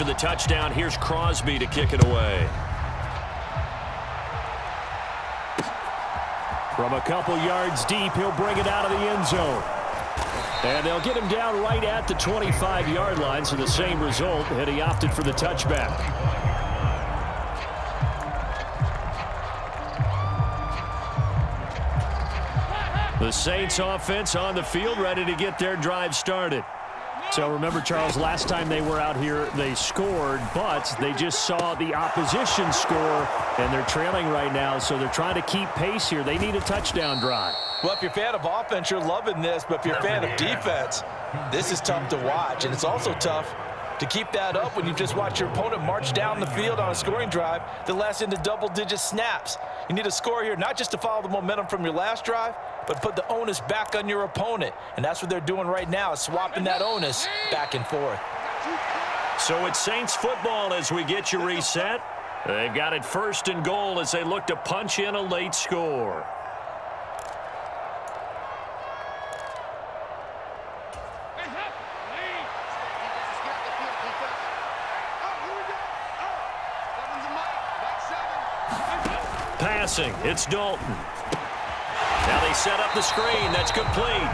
after the touchdown. Here's Crosby to kick it away. From a couple yards deep, he'll bring it out of the end zone. And they'll get him down right at the 25-yard line, so the same result, and he opted for the touchback. The Saints offense on the field, ready to get their drive started. So remember, Charles, last time they were out here, they scored, but they just saw the opposition score, and they're trailing right now, so they're trying to keep pace here. They need a touchdown drive. Well, if you're a fan of offense, you're loving this, but if you're a fan of defense, this is tough to watch, and it's also tough to keep that up when you just watch your opponent march down the field on a scoring drive that lasts into double-digit snaps. You need a score here, not just to follow the momentum from your last drive, but put the onus back on your opponent. And that's what they're doing right now, swapping that onus back and forth. So it's Saints football as we get you reset. They've got it 1st and goal as they look to punch in a late score. Passing, it's Dalton. Now they set up the screen. That's complete.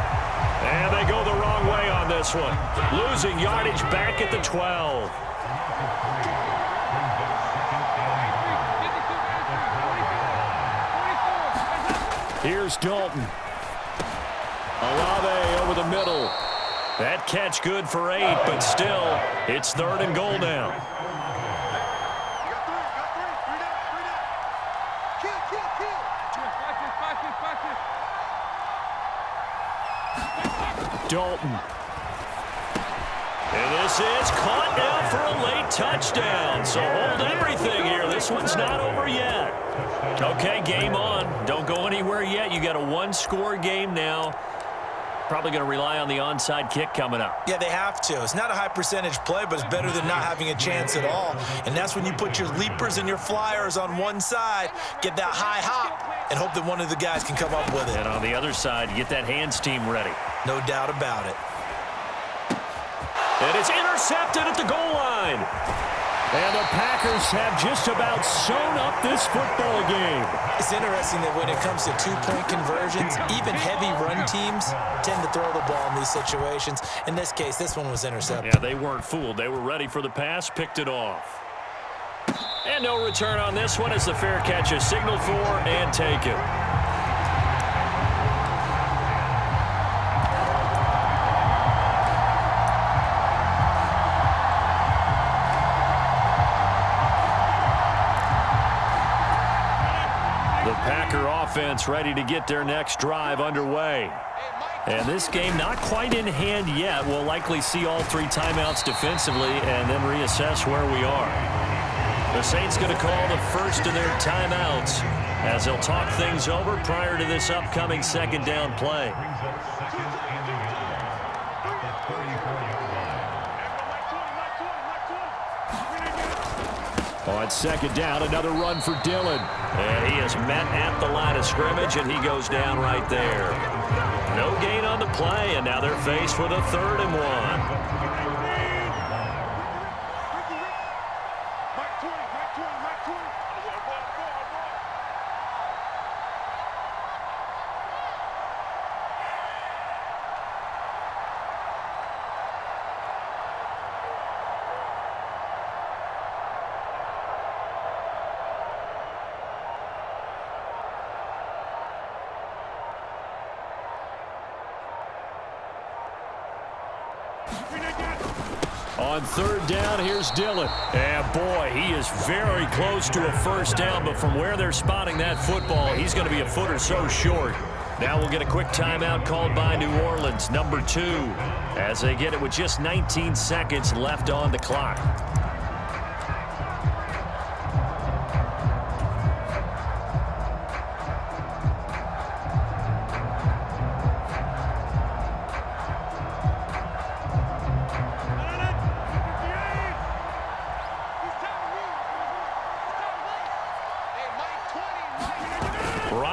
And they go the wrong way on this one. Losing yardage back at the 12. Here's Dalton. Olave over the middle. That catch good for 8, but still, it's 3rd and goal now. Dalton. And this is caught now for a late touchdown. So hold everything here. This one's not over yet. Okay, game on. Don't go anywhere yet. You got a 1-score game now. Probably going to rely on the onside kick coming up. Yeah, they have to. It's not a high percentage play, but it's better than not having a chance at all. And that's when you put your leapers and your flyers on one side, get that high hop, and hope that one of the guys can come up with it. And on the other side, get that hands team ready. No doubt about it. And it's intercepted at the goal line. And the Packers have just about sewn up this football game. It's interesting that when it comes to two-point conversions, even heavy run teams tend to throw the ball in these situations. In this case, this one was intercepted. Yeah, they weren't fooled. They were ready for the pass, picked it off. And no return on this one as the fair catch is signaled for and taken. Packer offense ready to get their next drive underway. And this game not quite in hand yet. We'll likely see all 3 timeouts defensively and then reassess where we are. The Saints going to call the first of their timeouts as they'll talk things over prior to this upcoming 2nd down play. On 2nd down, another run for Dillon. And he is met at the line of scrimmage, and he goes down right there. No gain on the play, and now they're faced with a 3rd and 1. On 3rd down, here's Dillon. And boy, he is very close to a 1st down, but from where they're spotting that football, he's going to be a foot or so short. Now we'll get a quick timeout called by New Orleans, number 2, as they get it with just 19 seconds left on the clock.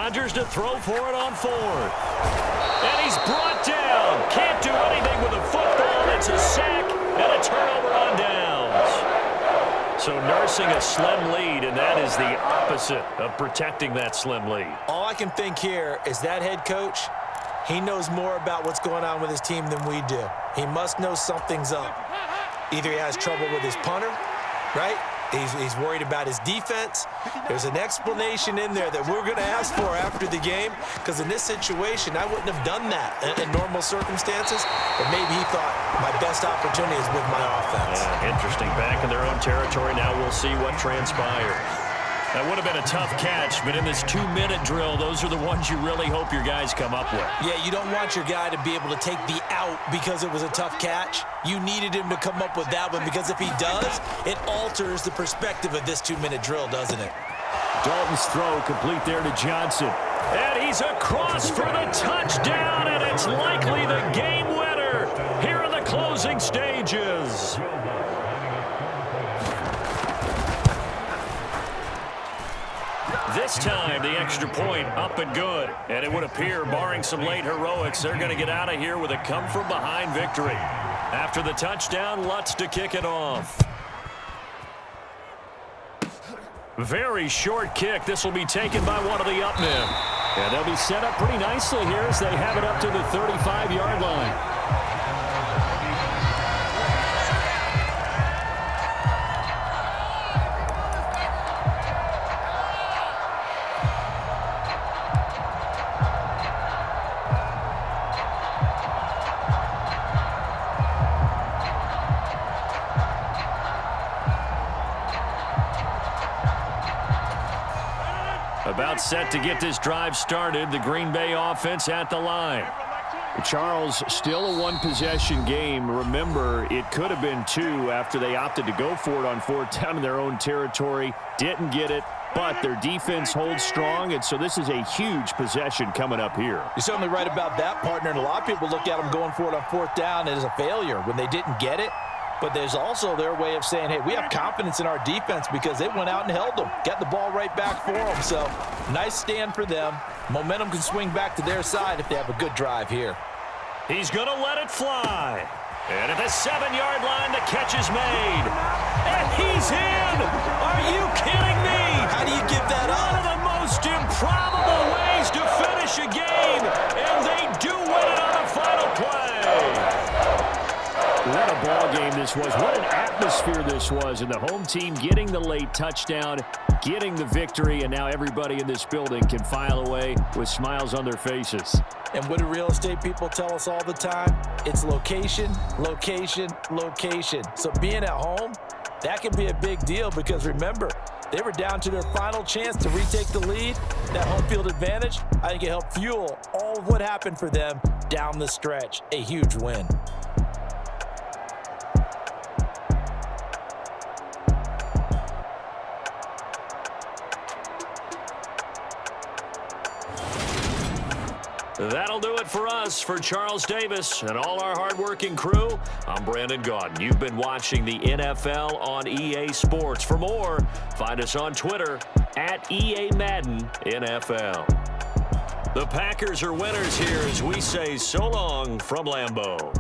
Rodgers to throw for it on 4th. And he's brought down. Can't do anything with the football. It's a sack and a turnover on downs. forcing a slim lead, and that is the opposite of protecting that slim lead. All I can think here is that head coach, he knows more about what's going on with his team than we do. He must know something's up. Either he has trouble with his punter, right? He's worried about his defense. There's an explanation in there that we're going to ask for after the game, because in this situation, I wouldn't have done that in normal circumstances, but maybe he thought my best opportunity is with my offense. Yeah, interesting. Back in their own territory. Now we'll see what transpires. That would have been a tough catch, but in this 2-minute drill, those are the ones you really hope your guys come up with. Yeah, you don't want your guy to be able to take the out because it was a tough catch. You needed him to come up with that one, because if he does, it alters the perspective of this 2-minute drill, doesn't it? Dalton's throw complete there to Johnson. And he's across for the touchdown, and it's likely the game winner here in the closing stages. This time, the extra point up and good. And it would appear, barring some late heroics, they're going to get out of here with a come-from-behind victory. After the touchdown, Lutz to kick it off. Very short kick. This will be taken by one of the up men. And they'll be set up pretty nicely here as they have it up to the 35-yard line. About set to get this drive started. The Green Bay offense at the line. Charles, still a one-possession game. Remember, it could have been two after they opted to go for it on fourth down in their own territory. Didn't get it, but their defense holds strong, and so this is a huge possession coming up here. You're certainly right about that, partner, and a lot of people look at them going for it on fourth down as a failure when they didn't get it. But there's also their way of saying, hey, we have confidence in our defense because they went out and held them, got the ball right back for them. So nice stand for them. Momentum can swing back to their side if they have a good drive here. He's going to let it fly. And at the 7-yard line, the catch is made. And he's in! Are you kidding me? How do you give that up? One of the most improbable ways to finish a game, and they do win it on the final play. What a ball game this was. What an atmosphere this was. And the home team getting the late touchdown, getting the victory, and now everybody in this building can file away with smiles on their faces. And what do real estate people tell us all the time? It's location, location, location. So being at home, that can be a big deal because remember, they were down to their final chance to retake the lead. That home field advantage, I think it helped fuel all of what happened for them down the stretch. A huge win. That'll do it for us. For Charles Davis and all our hardworking crew, I'm Brandon Gaudin. You've been watching the NFL on EA Sports. For more, find us on Twitter at EA Madden NFL. The Packers are winners here as we say so long from Lambeau.